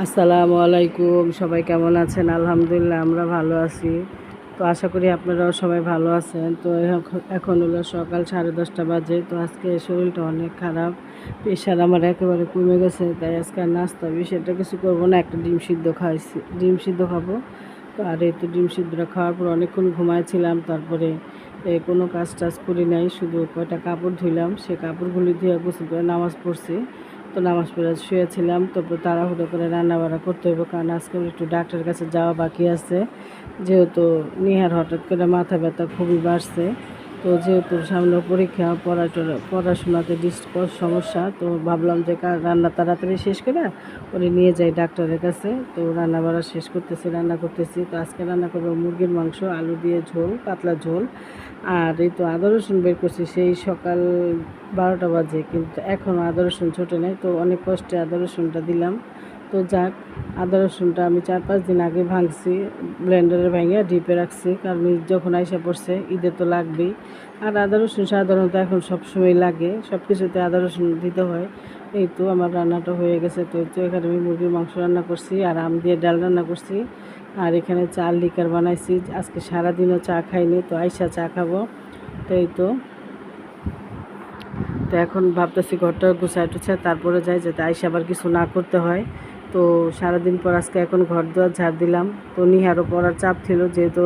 আসসালামু আলাইকুম। সবাই কেমন আছেন? আলহামদুলিল্লাহ আমরা ভালো আছি। তো আশা করি আপনারাও সবাই ভালো আছেন। তো এখন হলো সকাল 10:30 বাজে। তো আজকে শরীরটা অনেক খারাপ, প্রেশার আমার একেবারে কমে গেছে। তাই আজকে আর নাস্তা বিষয়টা কিছু করবো না, একটা ডিম সিদ্ধ খাইছি, ডিম সিদ্ধ খাবো। তো আর এই তো ডিম সিদ্ধটা খাওয়ার পর অনেকক্ষণ ঘুমাইছিলাম। তারপরে কোনো কাজ টাজ করি নাই, শুধু কয়টা কাপড় ধুইলাম, সে কাপড়গুলি ধুয়ে গোসল করে নামাজ পড়ছি। তো নামাজ পড়ে শুয়েছিলাম। তারপর তাড়াহুড়ো করে রান্নাবাড়া করতে হবে, কারণ আজকে একটু ডাক্তারের কাছে যাওয়া বাকি আছে। যেহেতু নিহার হঠাৎ করে মাথা ব্যথা খুবই বাড়ছে, তো যেহেতু সামনে পরীক্ষা, পড়াশোনাতে সমস্যা, তো ভাবলাম যে রান্না তাড়াতাড়ি শেষ করে ওরে নিয়ে যাই ডাক্তারের কাছে। তো রান্না বাড়া শেষ করতেছি, রান্না করতেছি। তো আজকে রান্না করবো মুরগির মাংস, আলু দিয়ে ঝোল, পাতলা ঝোল। আর এই তো আদা রসুন বের করছি সেই সকাল 12টা বাজে, কিন্তু এখনও আদা রসুন ছোটে নাই। তো অনেক কষ্টে আদা রসুনটা দিলাম। তো যাক, আদা রসুনটা আমি 4-5 দিন আগে ভাঙছি, ব্লেন্ডারে ভেঙে ডিপে রাখছি, কারণ যখন আইসা পড়ছে ঈদে তো লাগবেই। আর আদা রসুন সাধারণত এখন সবসময় লাগে, সব কিছুতে আদা রসুন দিতে হয়। এই তো আমার রান্নাটা হয়ে গেছে। তো এখানে আমি মুরগির মাংস রান্না করছি, আর আম দিয়ে ডাল রান্না করছি। আর এখানে চার লিকার বানাইছি, আজকে সারাদিনও চা খাইনি, তো আইসা চা খাবো। তো এই তো তো এখন ভাবতেছি ঘরটা গুছাই টুছাই তারপরে যাই, যাতে আইসা আবার কিছু না করতে হয়। তো সারাদিন পর আজকে এখন ঘর দুয়ার ঝাড় দিলাম। তো নিহারও পড়ার চাপ ছিল, যেহেতু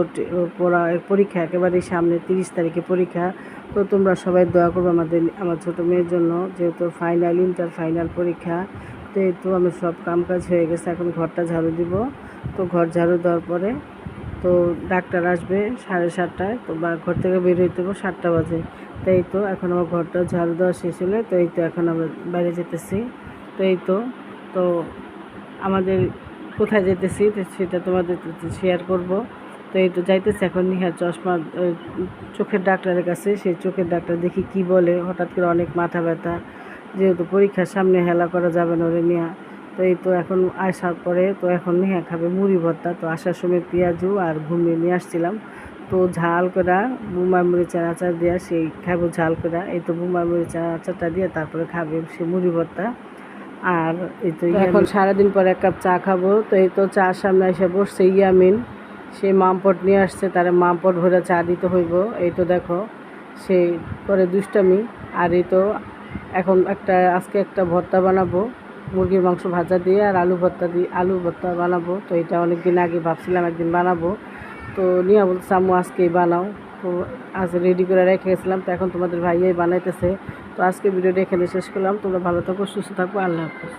পরীক্ষা একেবারেই সামনে, 30 তারিখে পরীক্ষা। তো তোমরা সবাই দোয়া করবো আমার ছোটো মেয়ের জন্য, যেহেতু ইন্টার ফাইনাল পরীক্ষা। তো এই তো আমার সব কাম কাজ হয়ে গেছে, এখন ঘরটা ঝাড়ু দিব। তো ঘর ঝাড়ু দেওয়ার পরে তো ডাক্তার আসবে 7:30টায়, তো ঘর থেকে বের হইতে হবে 7টা বাজে। তো এই তো এখন আমার ঘরটা ঝাড়ু দেওয়া শেষ হলে, তো এই তো এখন আমরা বাইরে যেতেছি। তো এই তো তো আমাদের কোথায় যেতেছি সেটা তোমাদের শেয়ার করব। তো এই তো যাইতেছি এখন নিহার চশমা, চোখের ডাক্তারের কাছে। সেই চোখের ডাক্তার দেখি কি বলে, হঠাৎ করে অনেক মাথা ব্যথা, যেহেতু পরীক্ষার সামনে হেলা করা যাবে না ওরে নিয়ে। তো এই তো এখন আসার পরে তো এখন নিহা খাবে মুড়ি ভর্তা। তো আসার সময় পেঁয়াজু আর ঘুমিয়ে নিয়ে আসছিলাম। তো ঝাল করা বুমাই মরিচের আচার দেওয়া, সেই খাবো ঝাল করা। এই তো বুমাই মরিচের আচারটা দিয়ে তারপরে খাবে সে মুড়ি ভর্তা। আর এই তো এখন সারাদিন পর 1 কাপ চা খাবো। তো এই তো চার সামনে এসে বসছে ইয়ামিন, সে মামপট নিয়ে আসছে, তারা মামপট ভরে চা দিতে হইব। এই তো দেখো সেই করে দুষ্টামি। আর এই তো এখন আজকে একটা ভর্তা বানাবো, মুরগির মাংস ভাজা দিয়ে, আর আলু ভর্তা বানাবো। তো এটা অনেক দিন আগে ভাবছিলাম একদিন বানাবো। তো নিয়ে বলছে আম্মু আজকেই বানাও। তো আজ রেডি করে রেখে গেছিলাম, তো এখন তোমাদের ভাইয়াই বানাইতেছে। তো আজকে ভিডিওটা এখানে শেষ করলাম। তোমরা ভালো থাকো, সুস্থ থাকো, আল্লাহ হাফেজ।